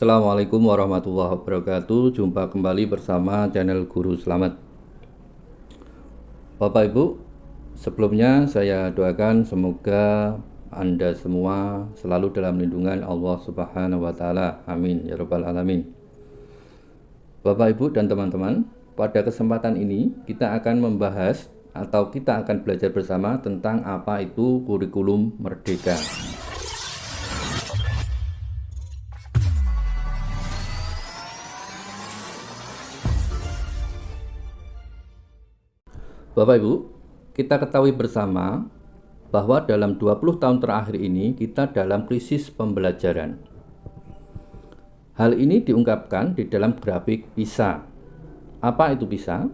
Assalamualaikum warahmatullahi wabarakatuh. Jumpa kembali bersama channel Guru Selamat. Bapak Ibu, sebelumnya saya doakan semoga Anda semua selalu dalam lindungan Allah Subhanahu wa Ta'ala. Amin ya Rabbal 'Alamin. Bapak Ibu dan teman-teman, pada kesempatan ini kita akan membahas atau kita akan belajar bersama tentang apa itu kurikulum merdeka. Bapak Ibu, kita ketahui bersama bahwa dalam 20 tahun terakhir ini kita dalam krisis pembelajaran. Hal ini diungkapkan di dalam grafik PISA. Apa itu PISA?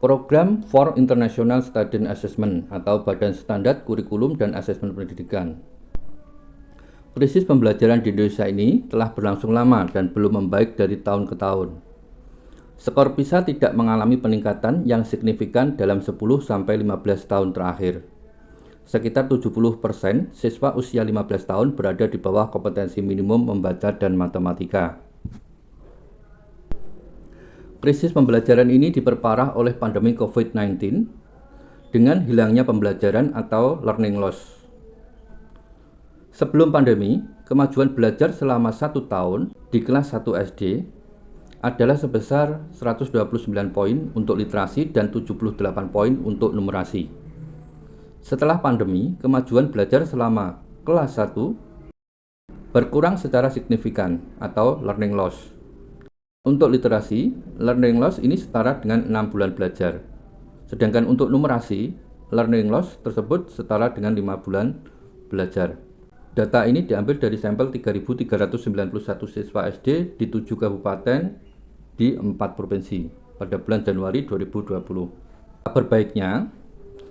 Program for International Student Assessment atau Badan Standar Kurikulum dan Asesmen Pendidikan. Krisis pembelajaran di Indonesia ini telah berlangsung lama dan belum membaik dari tahun ke tahun. Skor PISA tidak mengalami peningkatan yang signifikan dalam 10-15 tahun terakhir. Sekitar 70% siswa usia 15 tahun berada di bawah kompetensi minimum membaca dan matematika. Krisis pembelajaran ini diperparah oleh pandemi COVID-19 dengan hilangnya pembelajaran atau learning loss. Sebelum pandemi, kemajuan belajar selama 1 tahun di kelas 1 SD adalah sebesar 129 poin untuk literasi dan 78 poin untuk numerasi. Setelah pandemi, kemajuan belajar selama kelas 1 berkurang secara signifikan atau learning loss. Untuk literasi, learning loss ini setara dengan 6 bulan belajar. Sedangkan untuk numerasi, learning loss tersebut setara dengan 5 bulan belajar. Data ini diambil dari sampel 3.391 siswa SD di 7 kabupaten di 4 provinsi pada bulan Januari 2020. Kabar baiknya,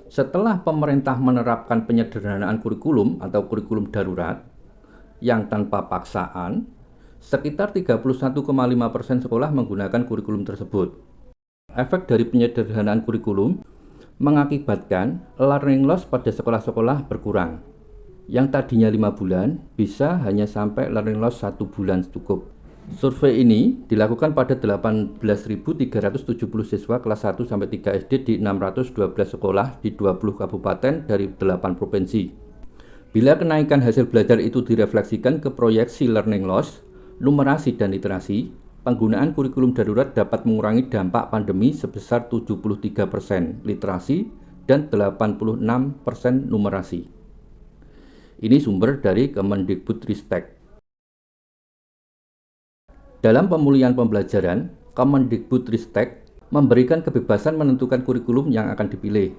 setelah pemerintah menerapkan penyederhanaan kurikulum atau kurikulum darurat yang tanpa paksaan, sekitar 31,5% sekolah menggunakan kurikulum tersebut. Efek dari penyederhanaan kurikulum mengakibatkan learning loss pada sekolah-sekolah berkurang. Yang tadinya 5 bulan bisa hanya sampai learning loss 1 bulan cukup. Survei ini dilakukan pada 18.370 siswa kelas 1 sampai 3 SD di 612 sekolah di 20 kabupaten dari 8 provinsi. Bila kenaikan hasil belajar itu direfleksikan ke proyeksi learning loss, numerasi dan literasi, penggunaan kurikulum darurat dapat mengurangi dampak pandemi sebesar 73% literasi dan 86% numerasi. Ini sumber dari Kemendikbudristek. Dalam pemulihan pembelajaran, Kemendikbudristek memberikan kebebasan menentukan kurikulum yang akan dipilih.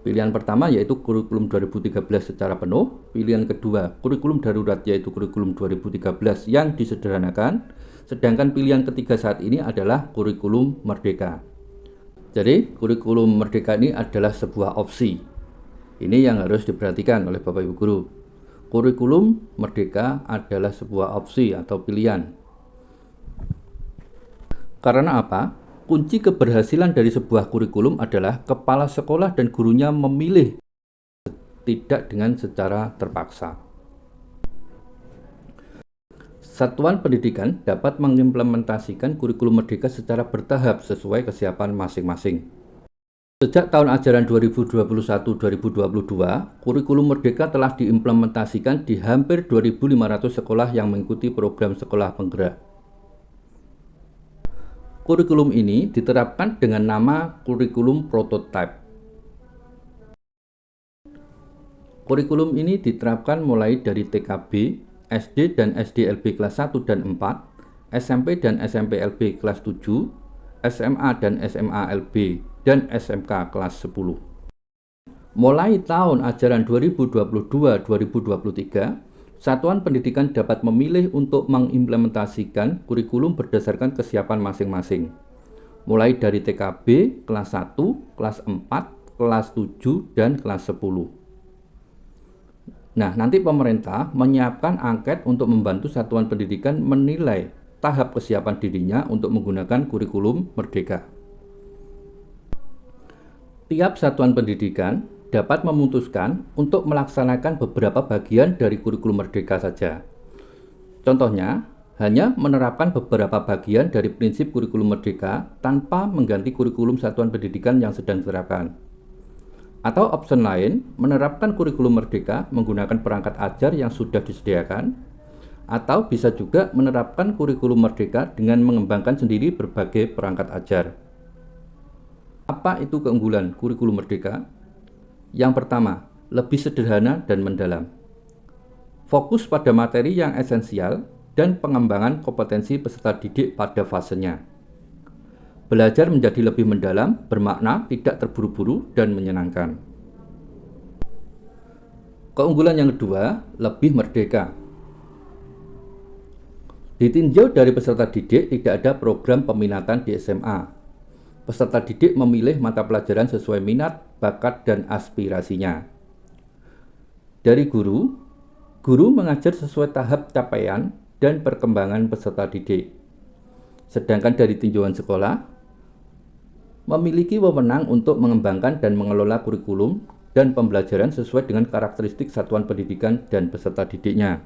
Pilihan pertama yaitu kurikulum 2013 secara penuh, pilihan kedua kurikulum darurat yaitu kurikulum 2013 yang disederhanakan, sedangkan pilihan ketiga saat ini adalah kurikulum merdeka. Jadi, kurikulum merdeka ini adalah sebuah opsi. Ini yang harus diperhatikan oleh Bapak Ibu Guru. Kurikulum merdeka adalah sebuah opsi atau pilihan. Karena apa? Kunci keberhasilan dari sebuah kurikulum adalah kepala sekolah dan gurunya memilih, tidak dengan secara terpaksa. Satuan pendidikan dapat mengimplementasikan kurikulum merdeka secara bertahap sesuai kesiapan masing-masing. Sejak tahun ajaran 2021-2022, kurikulum merdeka telah diimplementasikan di hampir 2.500 sekolah yang mengikuti program sekolah penggerak. Kurikulum ini diterapkan dengan nama kurikulum prototype. Kurikulum ini diterapkan mulai dari TKB, SD dan SDLB kelas 1 dan 4, SMP dan SMPLB kelas 7, SMA dan SMALB, dan SMK kelas 10. Mulai tahun ajaran 2022-2023, Satuan Pendidikan dapat memilih untuk mengimplementasikan kurikulum berdasarkan kesiapan masing-masing. Mulai dari TKB, kelas 1, kelas 4, kelas 7, dan kelas 10. Nah, nanti pemerintah menyiapkan angket untuk membantu Satuan Pendidikan menilai tahap kesiapan dirinya untuk menggunakan kurikulum merdeka. Tiap satuan pendidikan dapat memutuskan untuk melaksanakan beberapa bagian dari kurikulum merdeka saja. Contohnya, hanya menerapkan beberapa bagian dari prinsip kurikulum merdeka tanpa mengganti kurikulum satuan pendidikan yang sedang diterapkan. Atau opsi lain, menerapkan kurikulum merdeka menggunakan perangkat ajar yang sudah disediakan, atau bisa juga menerapkan kurikulum merdeka dengan mengembangkan sendiri berbagai perangkat ajar. Apa itu keunggulan kurikulum merdeka? Yang pertama, lebih sederhana dan mendalam. Fokus pada materi yang esensial dan pengembangan kompetensi peserta didik pada fasenya. Belajar menjadi lebih mendalam, bermakna, tidak terburu-buru, dan menyenangkan. Keunggulan yang kedua, lebih merdeka. Ditinjau dari peserta didik, tidak ada program peminatan di SMA. Peserta didik memilih mata pelajaran sesuai minat, bakat, dan aspirasinya. Dari guru mengajar sesuai tahap capaian dan perkembangan peserta didik. Sedangkan dari tinjauan sekolah, memiliki wewenang untuk mengembangkan dan mengelola kurikulum dan pembelajaran sesuai dengan karakteristik satuan pendidikan dan peserta didiknya.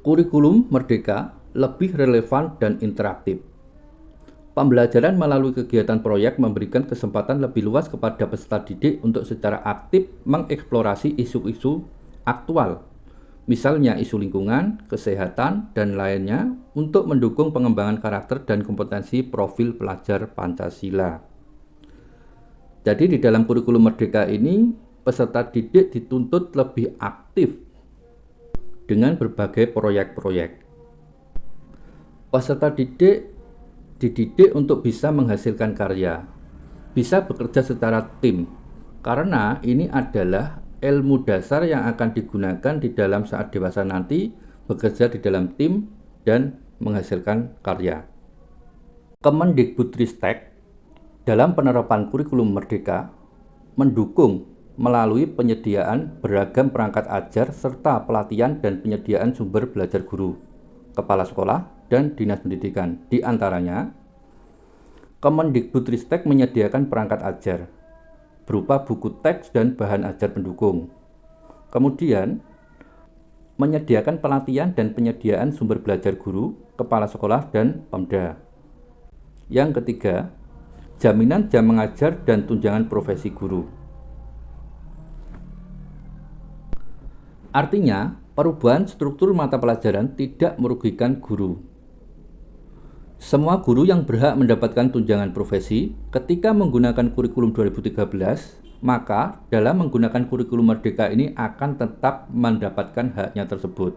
Kurikulum merdeka lebih relevan dan interaktif. Pembelajaran melalui kegiatan proyek memberikan kesempatan lebih luas kepada peserta didik untuk secara aktif mengeksplorasi isu-isu aktual, misalnya isu lingkungan, kesehatan, dan lainnya untuk mendukung pengembangan karakter dan kompetensi profil pelajar Pancasila. Jadi di dalam kurikulum merdeka ini, peserta didik dituntut lebih aktif dengan berbagai proyek-proyek. Peserta didik dididik untuk bisa menghasilkan karya, bisa bekerja secara tim, karena ini adalah ilmu dasar yang akan digunakan di dalam saat dewasa nanti bekerja di dalam tim dan menghasilkan karya. Kemendikbudristek dalam penerapan kurikulum merdeka mendukung melalui penyediaan beragam perangkat ajar serta pelatihan dan penyediaan sumber belajar guru, kepala sekolah, dan dinas pendidikan. Di antaranya, Kemendikbudristek menyediakan perangkat ajar berupa buku teks dan bahan ajar pendukung. Kemudian, menyediakan pelatihan dan penyediaan sumber belajar guru, kepala sekolah, dan Pemda. Yang ketiga, jaminan jam mengajar dan tunjangan profesi guru. Artinya, perubahan struktur mata pelajaran tidak merugikan guru. Semua guru yang berhak mendapatkan tunjangan profesi ketika menggunakan kurikulum 2013, maka dalam menggunakan kurikulum merdeka ini akan tetap mendapatkan haknya tersebut.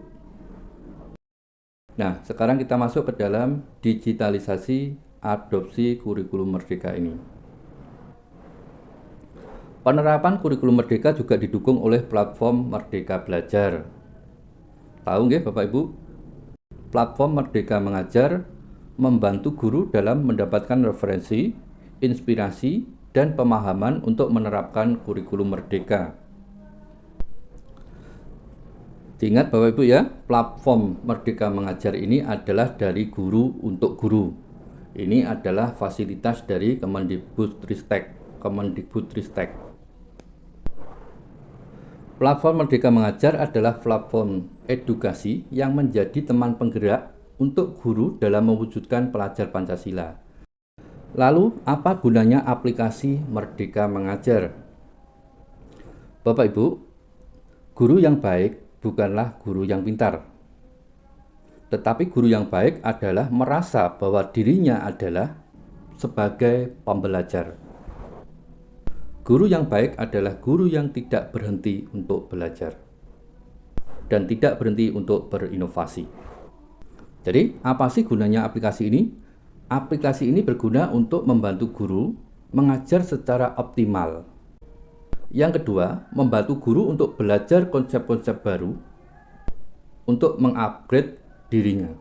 Nah, sekarang kita masuk ke dalam digitalisasi adopsi kurikulum merdeka ini. Penerapan kurikulum merdeka juga didukung oleh platform Merdeka Belajar. Tahu nggih Bapak Ibu? Platform Merdeka Mengajar membantu guru dalam mendapatkan referensi, inspirasi, dan pemahaman untuk menerapkan kurikulum merdeka. Ingat Bapak Ibu ya, platform Merdeka Mengajar ini adalah dari guru untuk guru. Ini adalah fasilitas dari Kemendikbudristek. Platform Merdeka Mengajar adalah platform edukasi yang menjadi teman penggerak untuk guru dalam mewujudkan pelajar Pancasila. Lalu, apa gunanya aplikasi Merdeka Mengajar? Bapak Ibu, guru yang baik bukanlah guru yang pintar. Tetapi guru yang baik adalah merasa bahwa dirinya adalah sebagai pembelajar. Guru yang baik adalah guru yang tidak berhenti untuk belajar dan tidak berhenti untuk berinovasi. Jadi, apa sih gunanya aplikasi ini? Aplikasi ini berguna untuk membantu guru mengajar secara optimal. Yang kedua, membantu guru untuk belajar konsep-konsep baru untuk mengupgrade dirinya.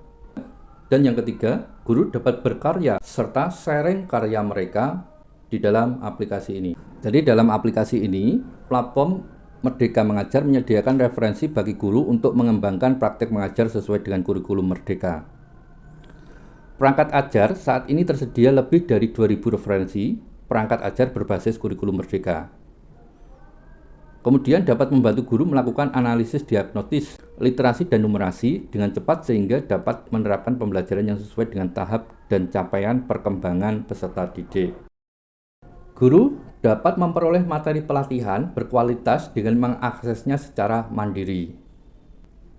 Dan yang ketiga, guru dapat berkarya serta sharing karya mereka di dalam aplikasi ini. Jadi, dalam aplikasi ini, platform Merdeka Mengajar menyediakan referensi bagi guru untuk mengembangkan praktek mengajar sesuai dengan kurikulum merdeka. Perangkat ajar saat ini tersedia lebih dari 2.000 referensi perangkat ajar berbasis kurikulum merdeka. Kemudian dapat membantu guru melakukan analisis diagnosis, literasi dan numerasi dengan cepat sehingga dapat menerapkan pembelajaran yang sesuai dengan tahap dan capaian perkembangan peserta didik. Guru dapat memperoleh materi pelatihan berkualitas dengan mengaksesnya secara mandiri.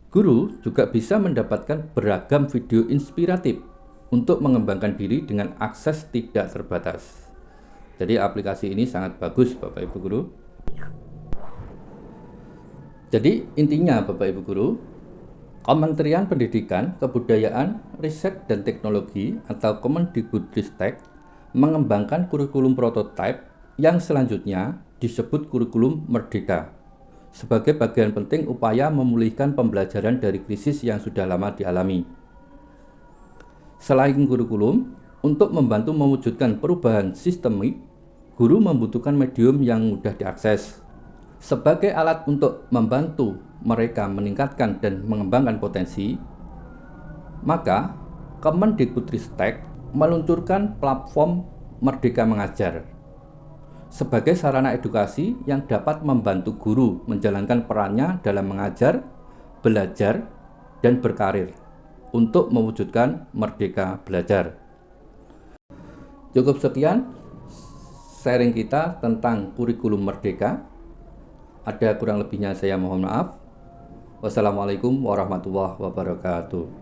Guru juga bisa mendapatkan beragam video inspiratif untuk mengembangkan diri dengan akses tidak terbatas. Jadi aplikasi ini sangat bagus Bapak Ibu Guru. Jadi intinya Bapak Ibu Guru, Kementerian Pendidikan, Kebudayaan, Riset dan Teknologi atau Kemendikbudristek mengembangkan kurikulum prototipe yang selanjutnya disebut kurikulum Merdeka sebagai bagian penting upaya memulihkan pembelajaran dari krisis yang sudah lama dialami. Selain kurikulum, untuk membantu mewujudkan perubahan sistemik, guru membutuhkan medium yang mudah diakses. Sebagai alat untuk membantu mereka meningkatkan dan mengembangkan potensi, maka Kemendikbudristek meluncurkan platform Merdeka Mengajar sebagai sarana edukasi yang dapat membantu guru menjalankan perannya dalam mengajar, belajar, dan berkarir untuk mewujudkan merdeka belajar. Cukup sekian sharing kita tentang kurikulum Merdeka. Ada kurang lebihnya saya mohon maaf. Wassalamualaikum warahmatullahi wabarakatuh.